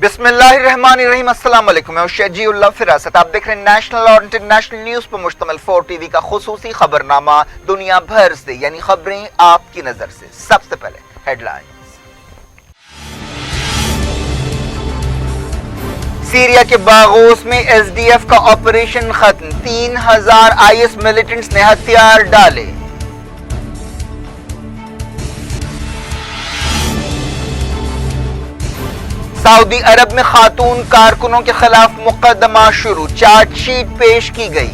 बिस्मिल्लाहिर्रहमानिर्रहीम। अस्सलाम वालेकुम। मैं शजी उल्लाह फिरासत। आप देख रहे हैं नेशनल और इंटरनेशनल न्यूज पर मुश्तमिल 4 टीवी का खुसूसी खबरनामा दुनिया भर से, यानी खबरें आपकी नजर से। सबसे पहले हेडलाइंस। सीरिया के बागोस में एसडीएफ का ऑपरेशन खत्म, 3000 आईएस मिलिटेंट्स ने हथियार डाले। सऊदी अरब में खातून कारकुनों के खिलाफ मुकदमा शुरू, चार्जशीट पेश की गई।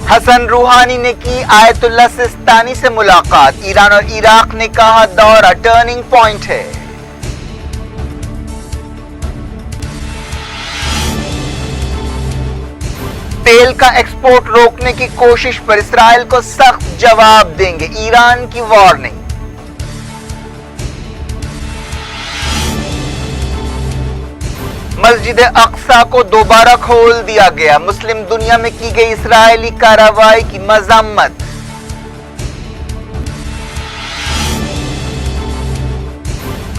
हसन रूहानी ने की आयतुल्लाह सिस्तानी से मुलाकात, ईरान और इराक ने कहा दौरा टर्निंग पॉइंट है। तेल का एक्सपोर्ट रोकने की कोशिश पर इसराइल को सख्त जवाब देंगे, ईरान की वार्निंग। मस्जिद अक्सा को दोबारा खोल दिया गया, मुस्लिम दुनिया में की गई इसराइली कार्रवाई की मजम्मत।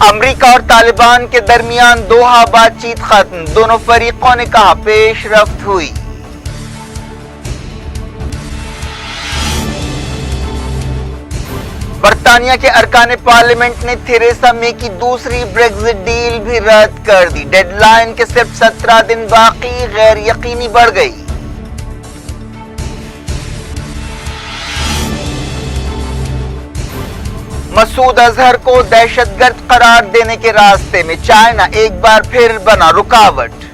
अमेरिका और तालिबान के दरमियान दोहा बातचीत खत्म, दोनों फरीकों ने कहा पेशरफ्त हुई। बरतानिया के अरकान पार्लियामेंट ने थेरेसा मे की दूसरी ब्रेक्जिट डील भी रद्द कर दी, डेडलाइन के सिर्फ 17 दिन बाकी, गैर यकीनी बढ़ गई। मसूद अजहर को दहशतगर्द करार देने के रास्ते में चाइना एक बार फिर बना रुकावट।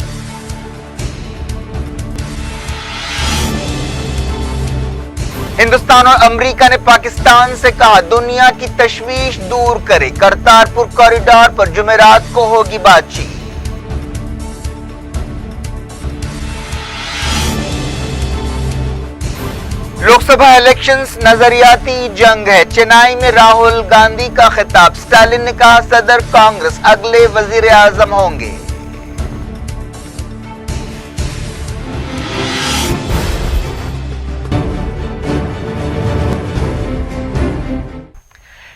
हिंदुस्तान और अमेरिका ने पाकिस्तान से कहा दुनिया की तशवीश दूर करे, करतारपुर कॉरिडोर पर जुमेरात को होगी बातचीत। लोकसभा इलेक्शंस नजरियाती जंग है, चेन्नई में राहुल गांधी का खिताब, स्टालिन ने कहा सदर कांग्रेस अगले वजीर आजम होंगे।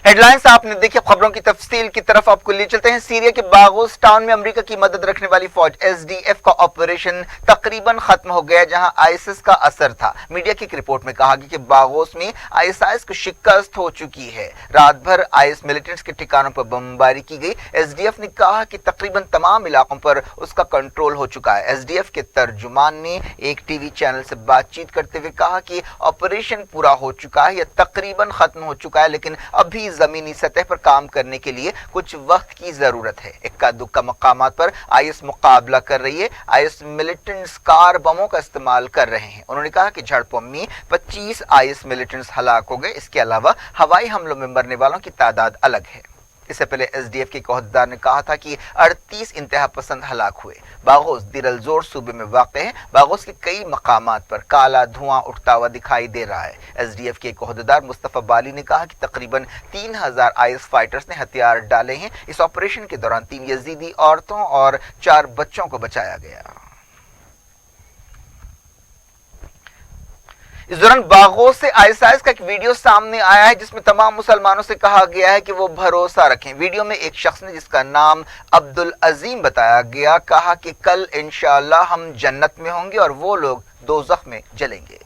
हेडलाइंस आपने देखी, खबरों की तफसील की तरफ आपको ले चलते हैं। सीरिया के बागोस टाउन में अमेरिका की मदद रखने वाली फौज एसडीएफ का ऑपरेशन तकरीबन खत्म हो गया, जहां आईएसआईएस का असर था। मीडिया की एक रिपोर्ट में कहा गया कि बागोस में आईएसआईएस को शिकस्त हो चुकी है। रात भर आईएस मिलिटेंट्स के ठिकानों पर बमबारी की गई। एसडीएफ ने कहा कि तकरीबन तमाम इलाकों पर उसका कंट्रोल हो चुका है। एसडीएफ के तर्जुमान ने एक टीवी चैनल से बातचीत करते हुए कहा कि ऑपरेशन पूरा हो चुका है या तकरीबन खत्म हो चुका है, लेकिन अभी जमीनी सतह पर काम करने के लिए कुछ वक्त की जरूरत है। इक्का दुक्का मकामात पर आईएस मुकाबला कर रही है। आईएस मिलिटेंट्स कार बमों का इस्तेमाल कर रहे हैं। उन्होंने कहा कि झड़पों में 25 आईएस मिलिटेंट्स हलाक हो गए। इसके अलावा हवाई हमलों में मरने वालों की तादाद अलग है। इससे पहले एसडीएफ के अहदेदार ने कहा था कि 38 इंतहा पसंद हलाक हुए। बागोस दिरलजोर सूबे में वाक़ है। बागोस के कई मकामात पर काला धुआं उठता हुआ दिखाई दे रहा है। एसडीएफ के अहदेदार मुस्तफा बाली ने कहा कि तकरीबन 3000 आईएस फाइटर्स ने हथियार डाले हैं। इस ऑपरेशन के दौरान 3 यजीदी औरतों और 4 बच्चों को बचाया गया। इस दौरान बागोस से आईएसआईएस का एक वीडियो सामने आया है, जिसमें तमाम मुसलमानों से कहा गया है कि वो भरोसा रखें। वीडियो में एक शख्स ने, जिसका नाम अब्दुल अजीम बताया गया, कहा कि कल इंशाअल्लाह हम जन्नत में होंगे और वो लोग दोज़ख में जलेंगे।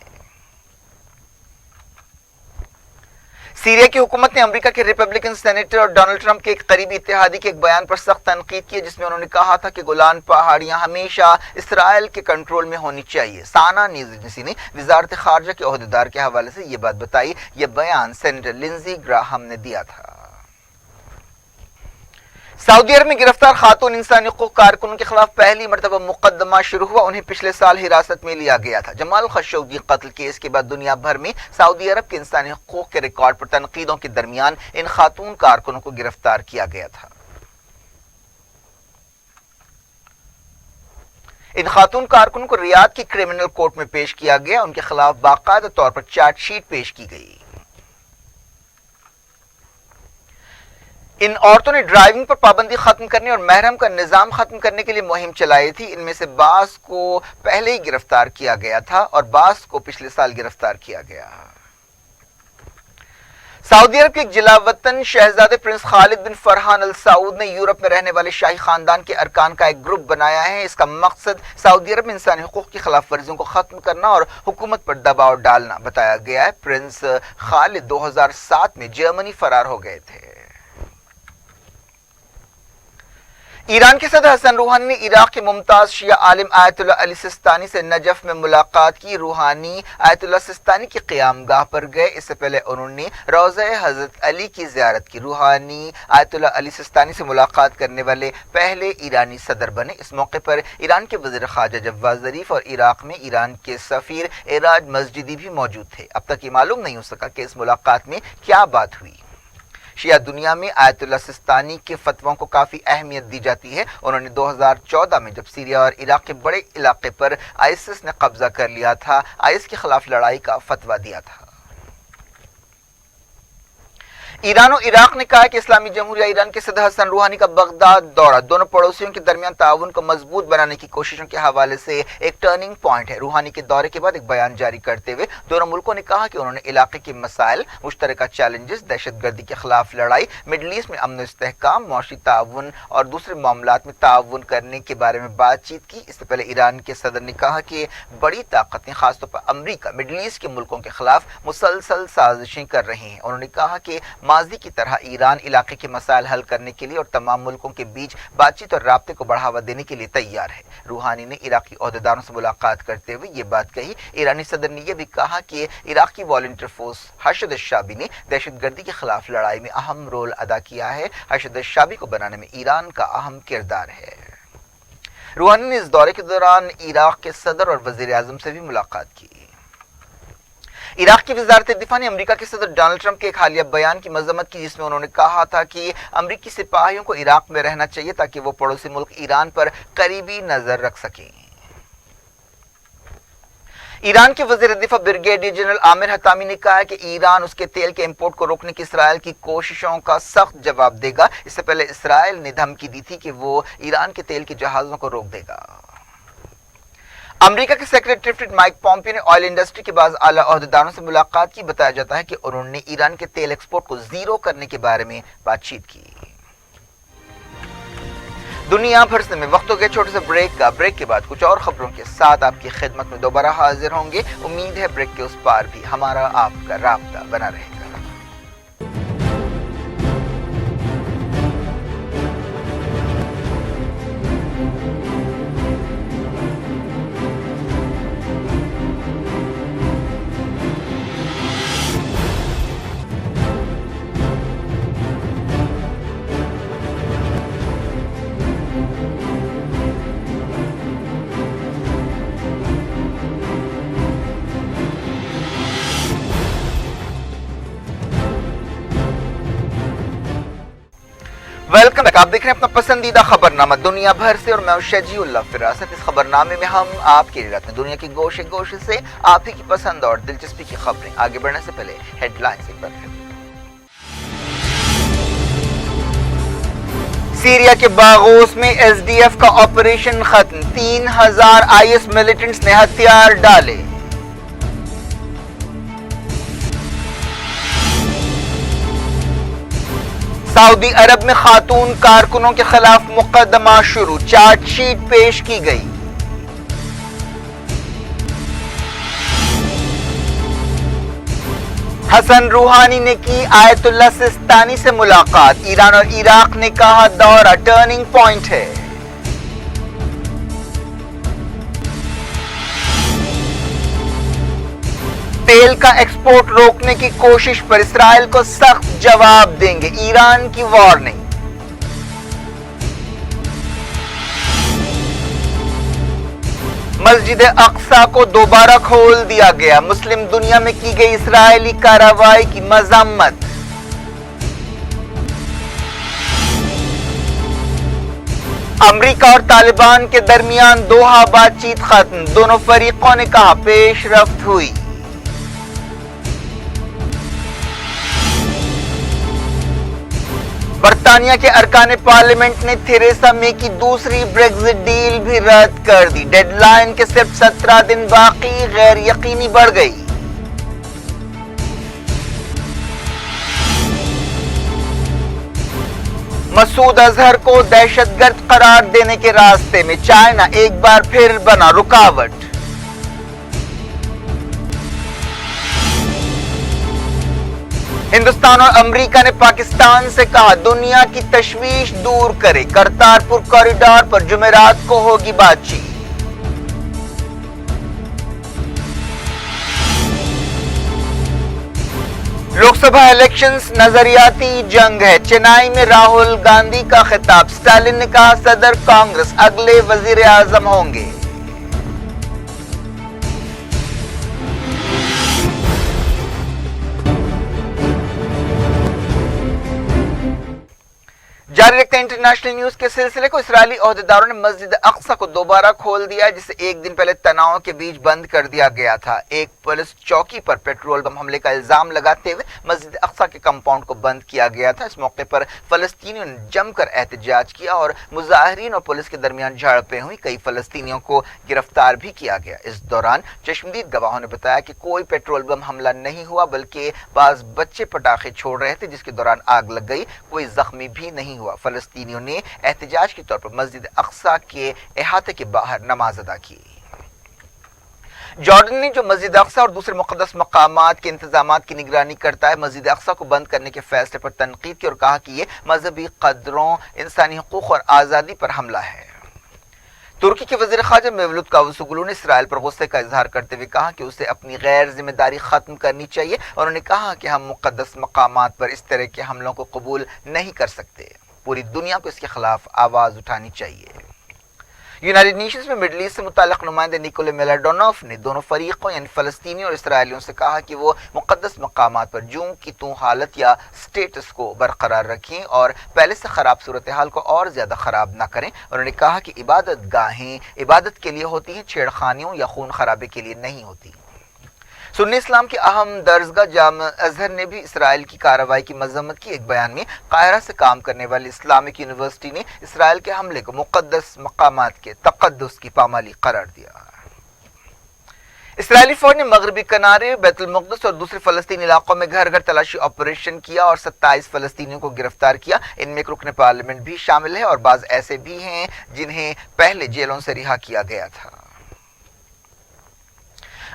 सीरिया की हुकूमत ने अमेरिका के रिपब्लिकन सेनेटर और डोनाल्ड ट्रंप के एक करीबी इत्तेहादी के एक बयान पर सख्त तनकीद की है, जिसमें उन्होंने कहा था कि गोलान पहाड़ियां हमेशा इसराइल के कंट्रोल में होनी चाहिए। साना न्यूज़ एजेंसी ने वजारत खारजा के अहदेदार के हवाले से यह बात बताई। यह बयान सेनेटर लिंजी ग्राहम ने दिया था। सऊदी अरब में गिरफ्तार खातून इंसानी हकूक कारकुनों के खिलाफ पहली मरतबा मुकदमा शुरू हुआ। उन्हें पिछले साल हिरासत में लिया गया था। जमाल खशोगी कत्ल केस के बाद दुनिया भर में सऊदी अरब के इंसानी हकूक के रिकॉर्ड पर तनकीदों के दरमियान इन खातून कारकुनों को गिरफ्तार किया गया था। इन खातून कारकुनों को रियाद की क्रिमिनल कोर्ट में पेश किया गया। उनके खिलाफ बाकायदा तौर पर चार्जशीट पेश की गई। इन औरतों ने ड्राइविंग पर पाबंदी खत्म करने और महरम का निजाम खत्म करने के लिए मुहिम चलाई थी। इनमें से बास को पहले ही गिरफ्तार किया गया था और बास को पिछले साल गिरफ्तार किया गया। سعودی عرب کے ایک جلاوطن شہزادے پرنس خالد بن فرحان ال سعود نے یورپ میں رہنے والے شاہی خاندان کے ارکان کا ایک گروپ بنایا ہے۔ اس کا مقصد سعودی عرب میں انسانی حقوق کی خلاف ورزیوں کو ختم کرنا اور حکومت پر دباؤ ڈالنا بتایا گیا ہے۔ پرنس خالد 2007 میں جرمنی فرار ہو گئے تھے۔ ایران کے صدر حسن روحانی نے عراق کے ممتاز شیعہ عالم آیت اللہ علی سستانی سے نجف میں ملاقات کی۔ روحانی آیت اللہ سستانی کی قیام گاہ پر گئے۔ اس سے پہلے انہوں نے روضہ حضرت علی کی زیارت کی۔ روحانی آیت اللہ علی سستانی سے ملاقات کرنے والے پہلے ایرانی صدر بنے۔ اس موقع پر ایران کے وزیر خارجہ جواد ظریف اور عراق میں ایران کے سفیر اعراج مسجدی بھی موجود تھے۔ اب تک یہ معلوم نہیں ہو سکا کہ اس ملاقات میں کیا بات ہوئی۔ شیعہ دنیا میں آیت اللہ سستانی کے فتووں کو کافی اہمیت دی جاتی ہے۔ انہوں نے 2014 میں جب سیریا اور عراق کے بڑے علاقے پر آئیسس نے قبضہ کر لیا تھا، آئیس کے خلاف لڑائی کا فتویٰ دیا تھا۔ ایران و عراق نے کہا کہ اسلامی جمہوریہ ایران کے صدر حسن روحانی کا بغداد دورہ دونوں پڑوسیوں کے درمیان تعاون کو مضبوط بنانے کی کوششوں کے حوالے سے ایک ٹرننگ پوائنٹ ہے۔ روحانی کے دورے کے بعد ایک بیان جاری کرتے ہوئے دونوں ملکوں نے کہا کہ انہوں نے علاقے کے مسائل، مشترکہ چیلنجز، دہشت گردی کے خلاف لڑائی، مڈل ایسٹ میں امن و استحکام، معاشی تعاون اور دوسرے معاملات میں تعاون کرنے کے بارے میں بات چیت کی۔ اس سے پہلے ایران کے صدر نے کہا کہ بڑی طاقتیں خاص طور پر امریکہ مڈل ایسٹ کے ملکوں کے خلاف مسلسل سازشیں کر رہی ہیں۔ انہوں نے کہا کہ ماضی کی طرح ایران علاقے کے مسائل حل کرنے کے لیے اور تمام ملکوں کے بیچ بات چیت اور رابطے کو بڑھاوا دینے کے لیے تیار ہے۔ روحانی نے عراقی عہدیداروں سے ملاقات کرتے ہوئے یہ بات کہی۔ ایرانی صدر نے یہ بھی کہا کہ عراقی والنٹیئر فورس حشد الشعبی نے دہشت گردی کے خلاف لڑائی میں اہم رول ادا کیا ہے۔ حشد الشعبی کو بنانے میں ایران کا اہم کردار ہے۔ روحانی نے اس دورے کے دوران عراق کے صدر اور وزیر اعظم سے بھی ملاقات کی۔ عراق کی وزارت دفاع نے امریکہ کے صدر ڈونلڈ ٹرمپ کے ایک حالیہ بیان کی مذمت کی، جس میں انہوں نے کہا تھا کہ امریکی سپاہیوں کو عراق میں رہنا چاہیے تاکہ وہ پڑوسی ملک ایران پر قریبی نظر رکھ سکیں۔ ایران کے وزیر دفاع بریگیڈیئر جنرل عامر حطامی نے کہا کہ ایران اس کے تیل کے امپورٹ کو روکنے کی اسرائیل کی کوششوں کا سخت جواب دے گا۔ اس سے پہلے اسرائیل نے دھمکی دی تھی کہ وہ ایران کے تیل کے جہازوں کو روک دے گا۔ امریکہ کے سیکریٹری اسٹیٹ مائک پومپیو نے آئل انڈسٹری کے بعض اعلیٰ عہدیداروں سے ملاقات کی۔ بتایا جاتا ہے کہ انہوں نے ایران کے تیل ایکسپورٹ کو زیرو کرنے کے بارے میں بات چیت کی۔ دنیا بھر سے میں وقت ہو گیا چھوٹے سے بریک کا۔ بریک کے بعد کچھ اور خبروں کے ساتھ آپ کی خدمت میں دوبارہ حاضر ہوں گے۔ امید ہے بریک کے اس پار بھی ہمارا آپ کا رابطہ بنا رہے گا۔ ویلکم بیک، آپ دیکھ رہے ہیں اپنا پسندیدہ خبرنامہ دنیا بھر سے، اور میں ہوں شجیع اللہ فراست۔ اس خبرنامے میں ہم آپ کے لیے لاتے ہیں دنیا کے گوشے گوشے سے آپ ہی کی پسند اور دلچسپی کی خبریں۔ آگے بڑھنے سے پہلے ہیڈ لائنز ایک بار۔ سیریا کے باغوس میں ایس ڈی ایف کا آپریشن ختم، 3000 آئی ایس ملیٹنٹس نے ہتھیار ڈالے۔ سعودی عرب میں خاتون کارکنوں کے خلاف مقدمہ شروع، چارج شیٹ پیش کی گئی۔ حسن روحانی نے کی آیت اللہ سستانی سے ملاقات، ایران اور عراق نے کہا دورہ ٹرننگ پوائنٹ ہے۔ تیل کا ایکسپورٹ روکنے کی کوشش پر اسرائیل کو سخت جواب دیں گے، ایران کی وارننگ۔ مسجد اقصی کو دوبارہ کھول دیا گیا، مسلم دنیا میں کی گئی اسرائیلی کارروائی کی مذمت۔ امریکہ اور طالبان کے درمیان دوحہ بات چیت ختم، دونوں فریقوں نے کہا پیش رفت ہوئی۔ برطانیہ کے ارکان پارلیمنٹ نے تھیریسا مے کی دوسری بریگزٹ ڈیل بھی رد کر دی، ڈیڈ لائن کے صرف 17 دن باقی، غیر یقینی بڑھ گئی۔ मसूद अजहर को दहशतगर्द करार देने के रास्ते में चाइना एक बार फिर बना रुकावट। हिंदुस्तान और अमेरिका ने पाकिस्तान से कहा दुनिया की तशवीश दूर करे, करतारपुर कॉरिडोर पर जुमेरात को होगी बातचीत। लोकसभा इलेक्शंस नजरियाती जंग है, चेन्नई में राहुल गांधी का खिताब, स्टालिन ने कहा सदर कांग्रेस अगले वजीर आजम होंगे। जारी रखते हैं इंटरनेशनल न्यूज के सिलसिले को। इस्राएली ओहदेदारों ने मस्जिद अक्सा को दोबारा खोल दिया है, जिसे एक दिन पहले तनाव के बीच बंद कर दिया गया था। एक पुलिस चौकी पर पेट्रोल बम हमले का इल्जाम लगाते हुए मस्जिद अक्सा के कंपाउंड को बंद किया गया था। इस मौके पर फलस्तीनियों ने जमकर एहतजाज किया और मुजाहिरीन और पुलिस के दरमियान झड़पें हुई। कई फलस्तीनियों को गिरफ्तार भी किया गया। इस दौरान चश्मदीद गवाहों ने बताया कि कोई पेट्रोल बम हमला नहीं हुआ, बल्कि बाज बच्चे पटाखे छोड़ रहे थे, जिसके दौरान आग लग गई। कोई जख्मी भी नहीं हुआ। फलस्तीनियों ने एहतजाज के तौर पर मस्जिद अक्सा के अहाते के बाहर नमाज अदा की। जॉर्डन ने जो मस्जिद अक्सा और दूसरे मुक़द्दस मकामात के इंतजामात की निगरानी करता है, मस्जिद अक्सा को बंद करने के फैसले पर तनकीद की और कहा कि ये मजहबी कदरों, इंसानी हुकूक और आज़ादी पर हमला है। तुर्की के वज़ीर ख़ारजा मेवलूद कावुसोगलू ने इसराइल पर गुस्से का इजहार करते हुए कहा कि उसे अपनी गैर जिम्मेदारी खत्म करनी चाहिए। और उन्होंने कहा कि हम मुक़द्दस मकामात पर इस तरह के हमलों को कबूल नहीं कर सकते। पूरी दुनिया को इसके खिलाफ आवाज उठानी चाहिए। यूनाइटेड नेशंस में मिडल ईस्ट से मुताल्लिक़ नुमाइंदे निकोले मेलाडोनोफ ने दोनों फरीकों यानी फ़लस्तीनी और इसराइलियों से कहा कि वो मुक़द्दस मकामात पर जूं की तूं हालत या स्टेटस को बरकरार रखें और पहले से ख़राब सूरत हाल को और ज़्यादा ख़राब ना करें। उन्होंने कहा कि इबादत गाहें इबादत के लिए होती हैं, छेड़खानियों या खून खराबे के लिए नहीं होती। सुन्नी इस्लाम की अहम दरसगाह जाम अजहर ने भी इसराइल की कार्रवाई की मजम्मत की। एक बयान में कायरा से काम करने वाली इस्लामिक यूनिवर्सिटी ने इसराइल के हमले को मुक़द्दस मकामात के तक़द्दुस की पामाली करार दिया। इसराइली फौज ने मगरबी किनारे, बैतुल मुक़द्दस और दूसरे फ़लस्तीनी इलाकों में घर घर तलाशी ऑपरेशन किया और 27 फ़लस्तीनियों को गिरफ्तार किया। इनमें एक रुकन पार्लियामेंट भी शामिल है और बाज़ ऐसे भी हैं जिन्हें पहले जेलों से रिहा किया गया था।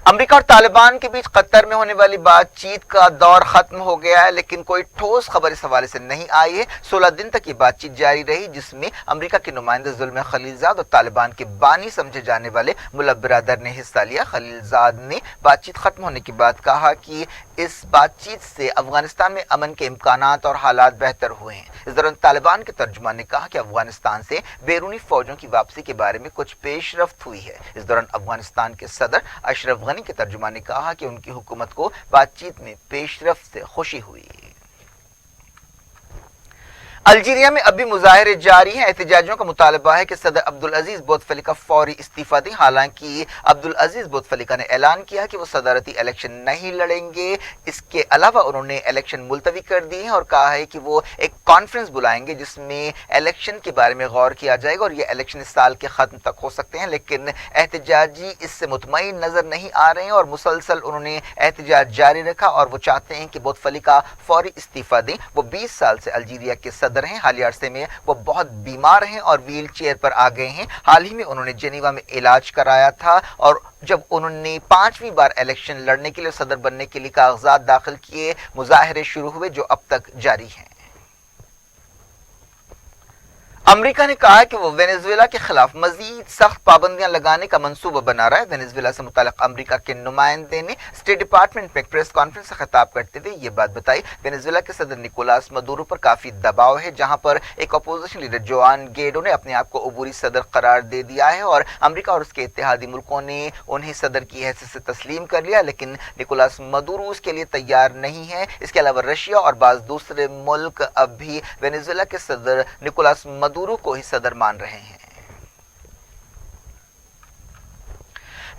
अमेरिका और तालिबान के बीच कतर में होने वाली बातचीत का दौर खत्म हो गया है, लेकिन कोई ठोस खबर इस हवाले से नहीं आई है। 16 दिन तक ये बातचीत जारी रही, जिसमें अमेरिका के नुमाइंदे जुल्म खलीलजाद और तालिबान के बानी समझे जाने वाले मुल्ला बिरादर ने हिस्सा लिया। खलीलजाद ने बातचीत खत्म होने के बाद कहा कि इस बातचीत से अफगानिस्तान में अमन के इम्कानात और हालात बेहतर हुए हैं। इस दौरान तालिबान के तर्जुमान ने कहा कि अफगानिस्तान से बैरूनी फौजों की वापसी के बारे में कुछ पेशरफ्त हुई है। इस दौरान अफगानिस्तान के सदर अशरफ गनी के तर्जुमान ने कहा कि उनकी हुकूमत को बातचीत में पेशरफ्त से खुशी हुई। अल्जीरिया में अभी मुजाहिरे जारी हैं। एहतजाजियों का मुतालबा है कि सदर अब्दुल अजीज बोतफलिका फौरी इस्तीफा दें। हालांकि अब्दुल अजीज बोतफलिका ने ऐलान किया कि वो सदारती इलेक्शन नहीं लड़ेंगे। इसके अलावा उन्होंने इलेक्शन मुलतवी कर दिए हैं और कहा है कि वो एक कॉन्फ्रेंस बुलाएंगे जिसमें इलेक्शन के बारे में गौर किया जाएगा और ये इलेक्शन इस साल के खत्म तक हो सकते हैं। लेकिन एहतजाजी इससे मुतमईन नजर नहीं आ रहे हैं और मुसलसल उन्होंने एहतजाज जारी रखा और वो चाहते हैं कि बोतफलिका फौरी इस्तीफा दें। वो 20 साल से अल्जीरिया के सदर हैं। हालिया अरसे में वो बहुत बीमार हैं और व्हील चेयर पर आ गए हैं। हाल ही में उन्होंने जेनीवा में इलाज कराया था और जब उन्होंने 5वीं बार इलेक्शन लड़ने के लिए सदर बनने के लिए कागजात दाखिल किए, मुजाहिरे शुरू हुए जो अब तक जारी हैं। अमेरिका ने कहा है कि वो वेनेजुएला के खिलाफ मजीद सख्त पाबंदियां लगाने का मंसूबा बना रहा है। वेनेजुएला से मुताल्लिक़ अमेरिका के नुमाइंदे ने स्टेट डिपार्टमेंट में एक प्रेस कॉन्फ्रेंस से खिताब करते हुए ये बात बताई। वेनेजुएला के सदर निकोलास मदुरो पर काफी दबाव है, जहां पर एक अपोजिशन लीडर जोआन गेडो ने अपने आप को अबूरी सदर करार दे दिया है और अमेरिका और उसके इत्तेहादी मुल्कों ने उन्हें सदर की हैसियत से तस्लीम कर लिया, लेकिन निकोलास मदुरो उसके लिए तैयार नहीं है। इसके अलावा रशिया और बाज़ दूसरे मुल्क अब भी वेनेजुएला के सदर निकोलास मदुरो को ही सदर मान रहे हैं।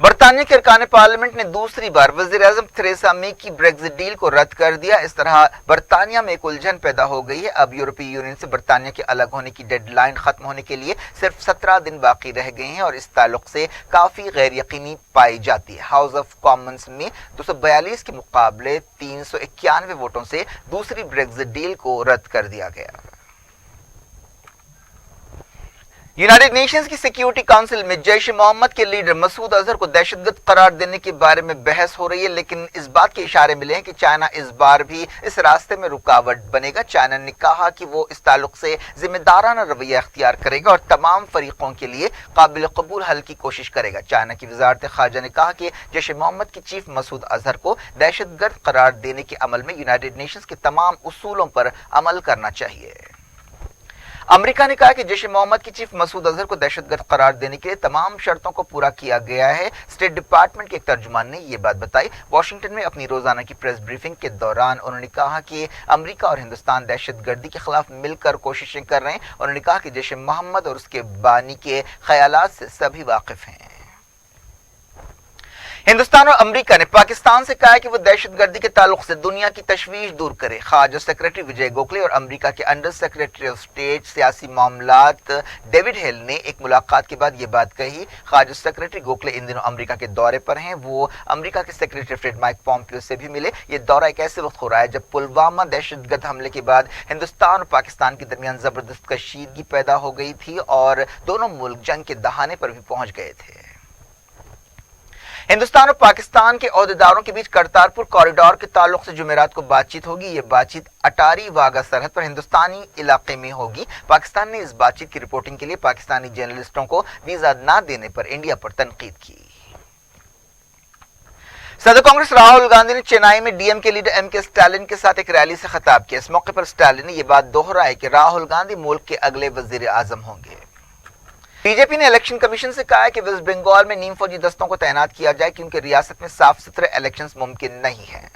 बरतानिया के अरकान पार्लियामेंट ने दूसरी बार वज़ीर आज़म थेरेसा मे की ब्रेक्जिट डील को रद्द कर दिया। इस तरह बरतानिया में एक उलझन पैदा हो गई है। अब यूरोपीय यूनियन से बरतानिया के अलग होने की डेडलाइन खत्म होने के लिए सिर्फ 17 दिन बाकी रह गए हैं और इस ताल्लुक से काफी गैर यकीनी पाई जाती है। हाउस ऑफ कॉमन्स में 242 के मुकाबले 391 वोटों से दूसरी ब्रेक्जिट डील को रद्द कर दिया गया। यूनाइटेड नेशंस की सिक्योरिटी काउंसिल में जैश मोहम्मद के लीडर मसूद अजहर को दहशतगर्द करार देने के बारे में बहस हो रही है, लेकिन इस बात के इशारे मिले हैं कि चाइना इस बार भी इस रास्ते में रुकावट बनेगा। चाइना ने कहा कि वो इस ताल्लुक से जिम्मेदाराना रवैया अख्तियार करेगा और तमाम फरीकों के लिए काबिल कबूल हल की कोशिश करेगा। चाइना की वजारत खारजा ने कहा कि जैश मोहम्मद के चीफ मसूद अजहर को दहशतगर्द करार देने के अमल में यूनाइटेड नेशंस के तमाम उसूलों पर अमल करना चाहिए। अमेरिका ने कहा कि जैश मोहम्मद की चीफ मसूद अजहर को दहशतगर्द करार देने के लिए तमाम शर्तों को पूरा किया गया है। स्टेट डिपार्टमेंट के एक तर्जुमान ने यह बात बताई। वॉशिंगटन में अपनी रोजाना की प्रेस ब्रीफिंग के दौरान उन्होंने कहा कि अमेरिका और हिंदुस्तान दहशतगर्दी के खिलाफ मिलकर कोशिशें कर रहे हैं। उन्होंने कहा कि जैश मोहम्मद और उसके बानी के ख्यालात से सभी वाकिफ हैं। हिंदुस्तान और अमेरिका ने पाकिस्तान से कहा है कि वो दहशतगर्दी के ताल्लुक से दुनिया की तशवीश दूर करे। खारजा सेक्रेटरी विजय गोखले और अमेरिका के अंडर सेक्रेटरी ऑफ स्टेट सियासी मामलात डेविड हेल ने एक मुलाकात के बाद ये बात कही। खारजा सेक्रेटरी गोखले इन दिनों अमेरिका के दौरे पर हैं। वो अमेरिका के secretary of state Mike Pompeo से भी मिले। ये दौरा एक ऐसे वक्त हो रहा है जब पुलवामा दहशतगर्द हमले के बाद हिंदुस्तान और पाकिस्तान के दरमियान जबरदस्त कशीदगी पैदा हो गई थी और दोनों मुल्क जंग के दहाने पर भी पहुंच गए थे। हिंदुस्तान और पाकिस्तान के ओहदेदारों के बीच करतारपुर कॉरिडोर के ताल्लुक से जुमेरात को बातचीत होगी। ये बातचीत अटारी वाघा सरहद पर हिंदुस्तानी इलाके में होगी। पाकिस्तान ने इस बातचीत की रिपोर्टिंग के लिए पाकिस्तानी जर्नलिस्टों को वीजा न देने पर इंडिया पर तनकीद की। सदर कांग्रेस राहुल गांधी ने चेन्नई में डीएम के लीडर एम के स्टालिन के साथ एक रैली से खिताब किया। इस मौके पर स्टालिन ने यह बात दोहराई कि राहुल गांधी मुल्क के अगले वजीर आजम होंगे। बीजेपी ने इलेक्शन कमीशन से कहा है कि वेस्ट बंगाल में नीम फौजी दस्तों को तैनात किया जाए क्योंकि रियासत में साफ सुथरे इलेक्शंस मुमकिन नहीं है।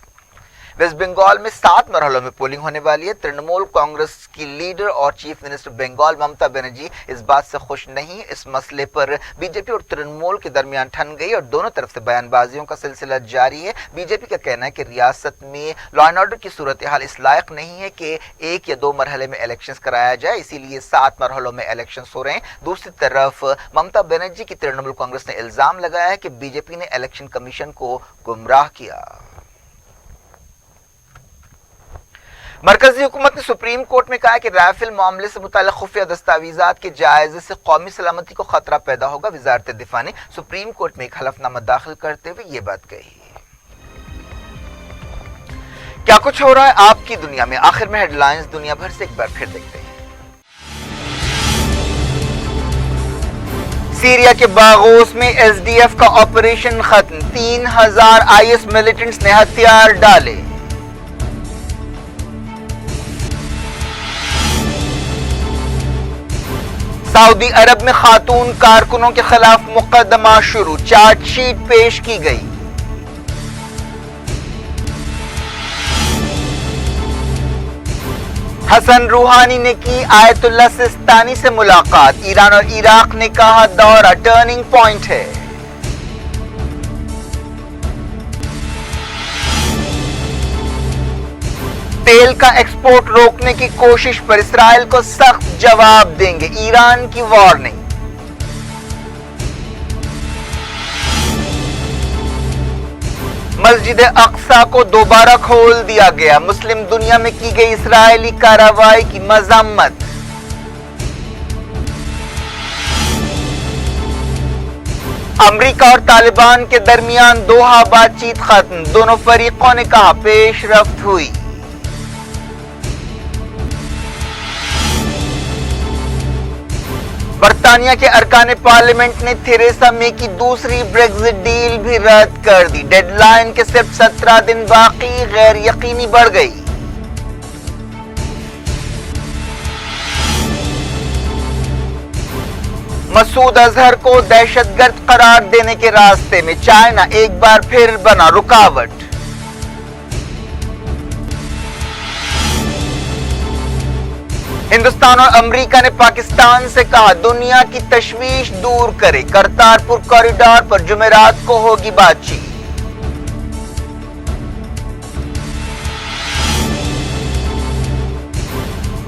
वेस्ट बंगाल में 7 मरहलों में पोलिंग होने वाली है। तृणमूल कांग्रेस की लीडर और चीफ मिनिस्टर बंगाल ममता बनर्जी इस बात से खुश नहीं। इस मसले पर बीजेपी और तृणमूल के दरमियान ठन गई और दोनों तरफ से बयानबाजियों का सिलसिला जारी है। बीजेपी का कहना है कि रियासत में लॉ एंड ऑर्डर की सूरत हाल इस लायक नहीं है कि 1 या 2 मरहले में इलेक्शंस कराया जाए, इसीलिए 7 मरहलों में इलेक्शंस हो रहे हैं। दूसरी तरफ ममता बनर्जी की तृणमूल कांग्रेस ने इल्जाम लगाया है कि बीजेपी ने इलेक्शन कमीशन को गुमराह किया। मरकजी हुकूमत ने सुप्रीम कोर्ट में कहा कि राफेल मामले से मुताल्लिक खुफिया दस्तावेजात के जायजे से कौमी सलामती को खतरा पैदा होगा। वजारत दिफा ने सुप्रीम कोर्ट में एक हलफनामा दाखिल करते हुए ये बात कही। क्या कुछ हो रहा है आपकी दुनिया में, आखिर में हेडलाइंस दुनिया भर से एक बार फिर देखते हैं। सीरिया के बागोस में एसडीएफ का ऑपरेशन खत्म, 3000 आईएस मिलिटेंट्स ने हथियार डाले। सऊदी अरब में खातून कारकुनों के खिलाफ मुकदमा शुरू, चार्जशीट पेश की गई। हसन रूहानी ने की आयतुल्लाह सिस्तानी से मुलाकात। ईरान और इराक ने कहा दौरा टर्निंग पॉइंट है। तेल का एक्सपोर्ट रोकने की कोशिश पर इसराइल को सख्त जवाब देंगे, ईरान की वार्निंग। मस्जिद अक्सा को दोबारा खोल दिया गया, मुस्लिम दुनिया में की गई इसराइली कार्रवाई की मजम्मत। अमेरिका और तालिबान के दरमियान दोहा बातचीत खत्म, दोनों फरीकों ने कहा पेशरफ्त हुई। बरतानिया के अरकान पार्लियामेंट ने थेरेसा मे की दूसरी ब्रेक्जिट डील भी रद्द कर दी। डेडलाइन के सिर्फ 17 दिन बाकी, गैर यकीनी बढ़ गई। मसूद अजहर को दहशतगर्द करार देने के रास्ते में चाइना एक बार फिर बना रुकावट। हिंदुस्तान और अमेरिका ने पाकिस्तान से कहा दुनिया की तशवीश दूर करे, करतारपुर कॉरिडोर पर जुमेरात को होगी बातचीत।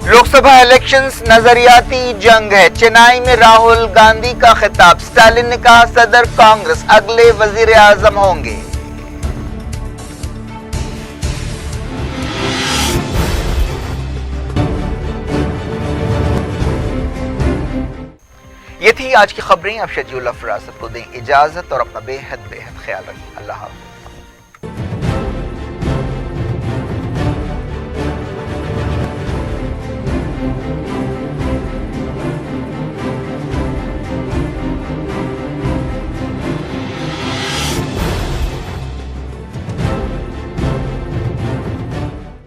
लोकसभा इलेक्शंस नजरियाती जंग है, चेन्नई में राहुल गांधी का खिताब। स्टालिन ने कहा सदर कांग्रेस अगले वजीर आजम होंगे। یہ تھی آج کی خبریں. اب شجیع الافراز کو دیں اجازت اور اپنا بے حد خیال رکھیں. اللہ حافظ.